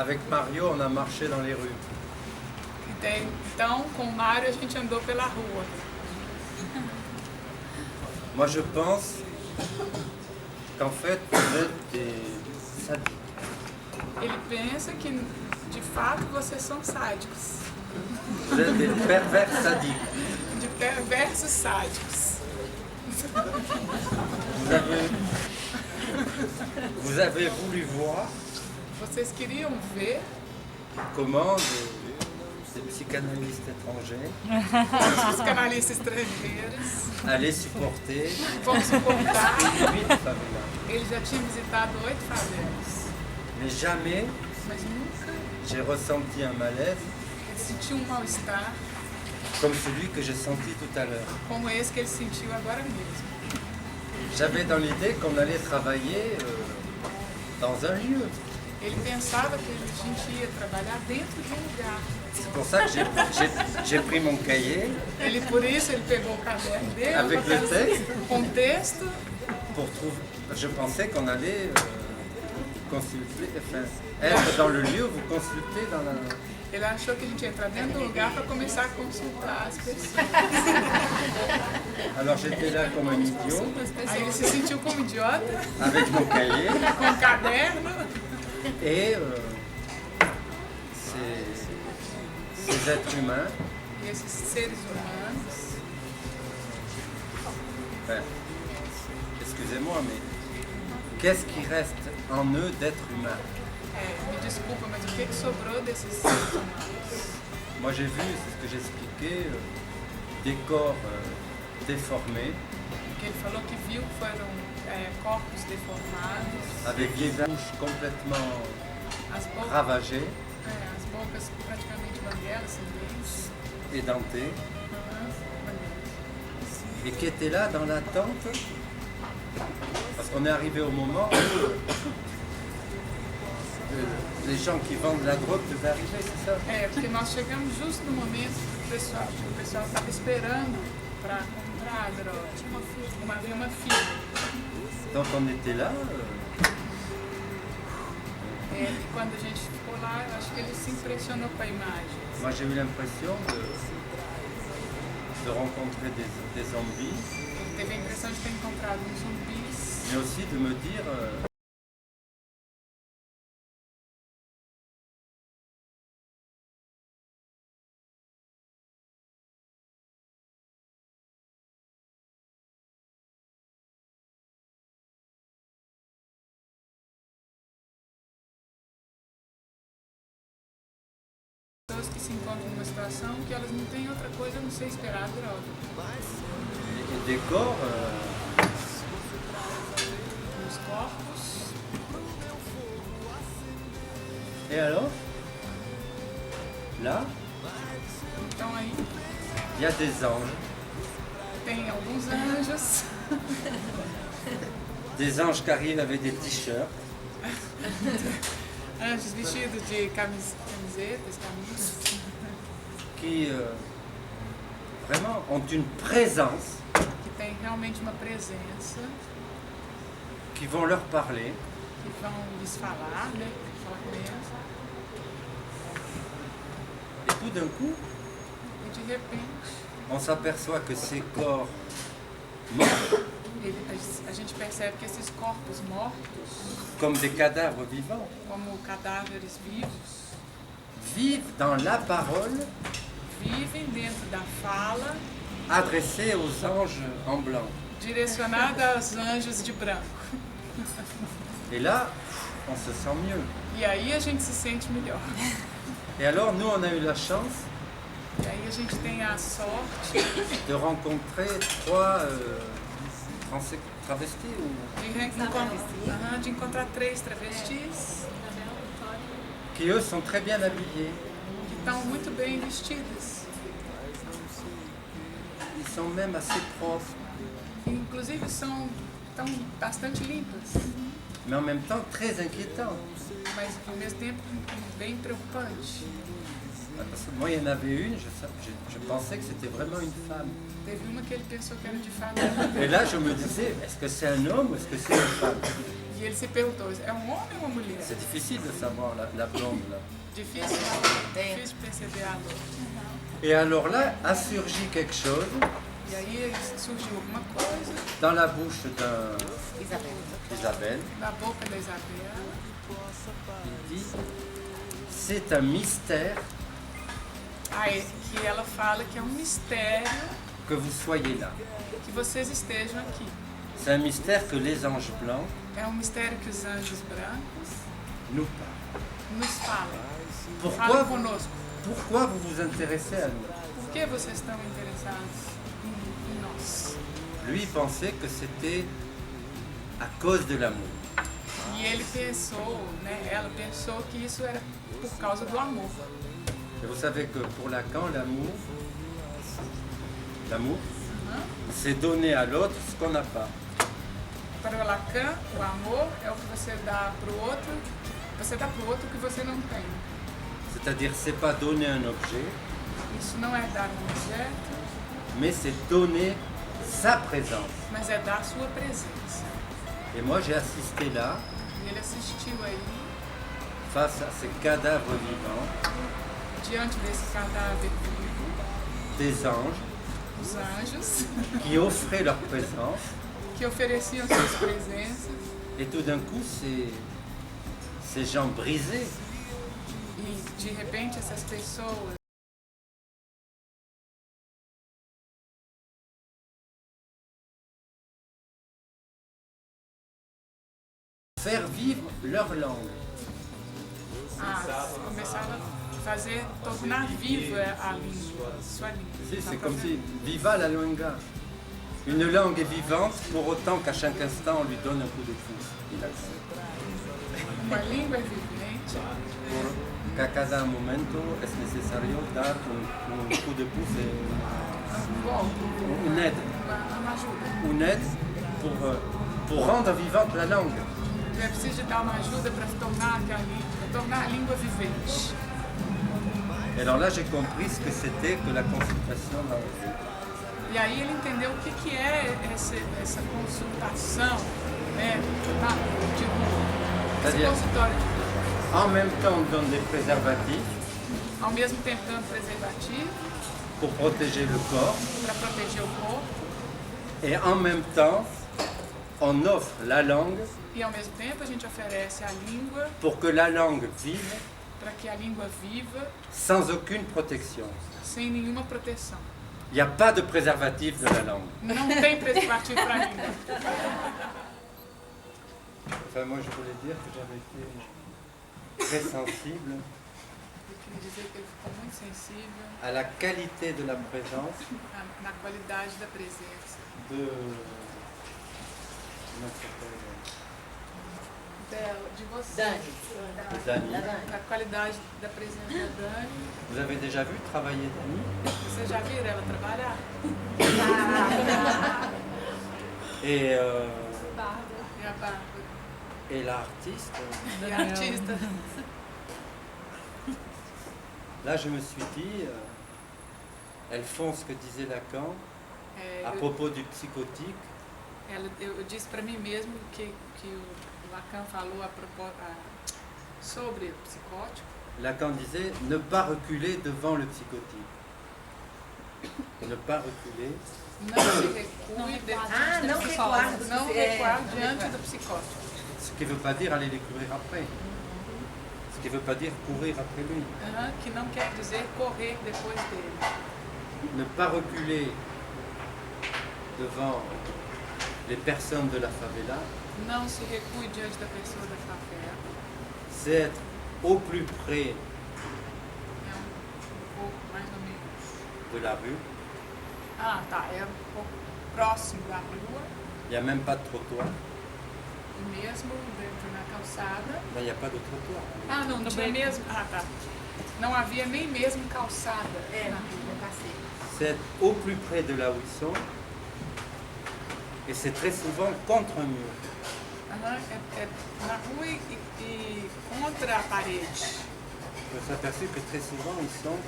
Avec Mario, on a marché dans les rues. Então, com o Mário, a gente andou pela rua. Moi, je pense qu'en fait, vous êtes des sadiques. Ele pensa que, de fato, vocês são sádicos. Vous êtes des pervers sadiques. De perversos sádicos. Vous avez voulu voir Vocês queriam ver comment des psychanalystes étrangers os psicanalistas estrangeiros allaient supporter vão suportar. 8 favelas. Ele já tinha visitado 8 favelas, Mais jamais mas nunca j'ai ressenti un malaise ele sentiu um mal-estar comme celui que j'ai senti tout à l'heure. como esse que ele sentiu agora mesmo. J'avais dans l'idée qu'on allait travailler dans un lieu. Ele pensava que a gente ia trabalhar dentro de um lugar. C'est pour ça que j'ai pris mon cahier Por isso ele pegou o caderno dele, Avec le texte. com texto, pour trouver. Je pensais qu'on allait consulter, enfin, être dans le lieu, vous consulter dans la. ele achou que a gente ia entrar dentro do lugar para começar a consultar as pessoas. Alors j'étais là comme un idiot, Aí ele se sentiu como idiota, avec mon cahier, com o caderno, et ces êtres humains, e esses seres humanos, enfin, excusez-moi, mais qu'est-ce qui reste en eux d'être humain? me desculpa, mas o que sobrou desses seres humanos? Moi j'ai vu, c'est ce que j'expliquais, des corps déformés, Que ele falou que viu que foram corpos deformados, avec des bouches complètement as bocas, ravagées, as bocas praticamente banguelas, sem dentes, édentées, et qui étaient là dans l'attente, parce qu'on est arrivé au moment où les gens qui vendent la drogue devaient arriver, c'est ça? Porque nós chegamos justo no momento que o pessoal estava esperando para comprar a droga. Havia uma fila. Donc on était là, E quando a gente ficou lá, eu acho que ele se impressionou com a imagem. moi j'ai eu l'impression de rencontrer des zombies, Ele teve a impressão de ter encontrado uns zumbis, mais aussi de me dire pessoas que se encontram numa situação que elas não têm outra coisa a não ser esperar a droga. et des corps Os corpos, et alors là então aí il y a des anges, tem alguns anjos, des anges qui arrivent avec des t-shirts, anjos vestidos de camisetas, camisas, qui vraiment ont une présence, que tem realmente uma presença, qui vont leur parler, que vão lhes falar, né? Falar com eles. et tout d'un coup E de repente, on s'aperçoit que ces corps morts, a gente percebe que esses corpos mortos, comme des cadavres vivants, como cadáveres vivos, vivent dans la parole vivem dentro da fala adressée aux anges en blanc. direcionada aos anjos de branco. Et là, on se sent mieux. E aí a gente se sente melhor. Et alors, nous, on a eu la chance E aí a gente tem a sorte de rencontrer 3 travestis ou de encontrar 3 travestis qui, eux, sont très bien habillés. que estão muito bem vestidas. Ils sont même assez propres, E, inclusive estão bastante limpas, mais en même temps très inquiétants. mas ao mesmo tempo bem preocupante. Parce que moi, il y en avait une, je pensais que c'était vraiment une femme. Teve uma que ele pensou que era de fato. Et là, je me disais, est-ce que c'est un homme ou est-ce que c'est une femme? E ele se perguntou, é um homem ou uma mulher? C'est difficile de savoir la blonde là. Difícil de perceber a loura. Et alors là a surgi quelque chose E aí surgiu alguma coisa dans la bouche Isabel. d'Isabelle. na boca da Isabela. Il dit, c'est un mystère Aí que ela fala que é um mistério que vous soyez là. que vocês estejam aqui. C'est un mystère que les anges blancs É um mistério que os anjos brancos nous parlent. nos falam. Pourquoi, Falam conosco. pourquoi vous vous intéressez à nous? Por que vocês estão interessados em nós? Lui pensait que c'était à cause de l'amour. E ele pensou, né, ela pensou que isso era por causa do amor. Et vous savez que pour Lacan, l'amour, c'est donner à l'autre ce qu'on n'a pas. Para o Lacan, o amor é o que você dá para o outro, você dá para o outro o que você não tem. C'est-à-dire, c'est pas donner un objet, Isso não é dar um objeto, mais c'est donner sa présence. mas é dar sua presença. Et moi, j'ai assisté là, E ele assistiu aí, face à ces cadavres vivants, diante desse cadáver vivo, des anges os anjos, qui offraient leur présence. que ofereciam suas presenças, Et tout d'un coup, ces gens brisés, e de repente essas pessoas faire vivre leur langue. começaram a fazer, tornar viva a língua, sua língua. Si, sua c'est comme própria si, viva la luenga. Une langue est vivante pour autant qu'à chaque instant on lui donne un coup de pouce. Il a dit. Uma língua é vivente, Qu'à cada momento es necesario dar un coup de pouce, une aide. uma ajuda. Une aide pour rendre vivante la langue. É preciso de dar uma ajuda para tornar a língua vivente. Et alors là j'ai compris ce que c'était que la consultation dans le livre. E aí ele entendeu o que é essa consultação, né, de rua. Esse C'est-à-dire, consultório, en même temps on donne des préservatifs ao mesmo tempo dando preservativo pour protéger le corps para proteger o corpo et en même temps on offre la langue e ao mesmo tempo a gente oferece a língua pour que la langue vive para que a língua viva sans aucune protection. sem nenhuma proteção. Il n'y a pas de préservatif de la langue. Não tem preservativo para a língua. Enfin, moi, je voulais dire que j'avais été très sensible Eu queria dizer que ele ficou muito sensível à la qualité de la présence na qualidade da presença de... Comment ça s'appelle? dela, de você. Dani. De Dani. Da Dani. Na qualidade da presença da Dani. Vous avez déjà vu travailler Dani? Você já viu ela trabalhar? Et, E a Bárbara? et l'artiste, E a artista? là, je me suis dit, elles font ce que disait Lacan É, à propos du psychotique. eu disse para mim mesmo que o Lacan falou sobre o psicótico. Lacan disait ne pas reculer devant le psychotique. Ne pas reculer. Não se recue, Não recuar. não recuar diante do psicótico. Ce qui ne veut pas dire aller découvrir après. Ce qui ne veut pas dire courir après lui. Que não quer dizer correr depois dele. Ne pas reculer devant les personnes de la favela, Não se recue diante da pessoa da favela. c'est être au plus près É pouco, mais ou menos. de la rue. Ah, tá. É um pouco próximo da rua. Il n'y a même pas de trottoir. E mesmo dentro na calçada. Là, il n'y a pas de trottoir. Ah, não tinha mesmo. Ah, tá. Não havia nem mesmo calçada É, na rua. eu passei. C'est être au plus près de là où ils sont. Et c'est très souvent contre un mur. É na rua e contra a parede. Je me suis aperçu que très souvent ils sont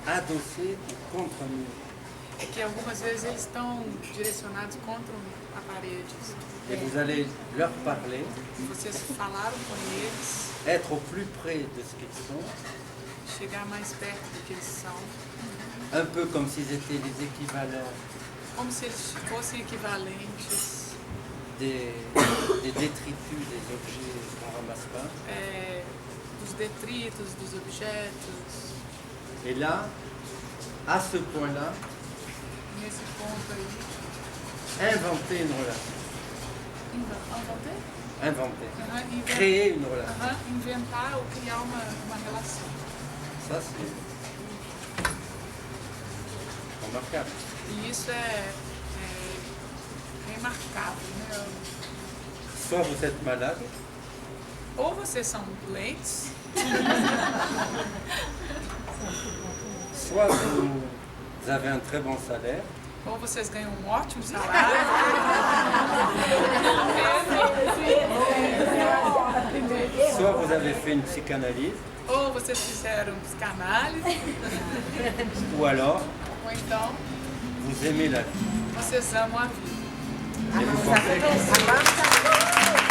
adossés contre un mur. é que algumas vezes eles estão direcionados contra a parede. Et vous allez leur parler, Vocês falaram com eles, être au plus près de ce qu'ils sont, chegar mais perto do que eles são, un peu comme s'ils étaient les équivalents como se eles fossem equivalentes des détritus des objets qu'on ramasse pas. dos detritos, dos objetos. Et là, à ce point-là, Nesse ponto aí, inventer une relation. Inventer. Créer une relation. Inventar ou criar uma relação. Ça, c'est remarquable. E isso é remarcável, né? Soit vous êtes malade, Ou vocês são doentes, soit vous avez un très bon salaire, ou vocês ganham um ótimo salário, soit vous avez fait une psychanalyse, ou vocês fizeram psicanálise, ou alors ou então vous aimez la vie. vocês amam a vida. Et vous pensez que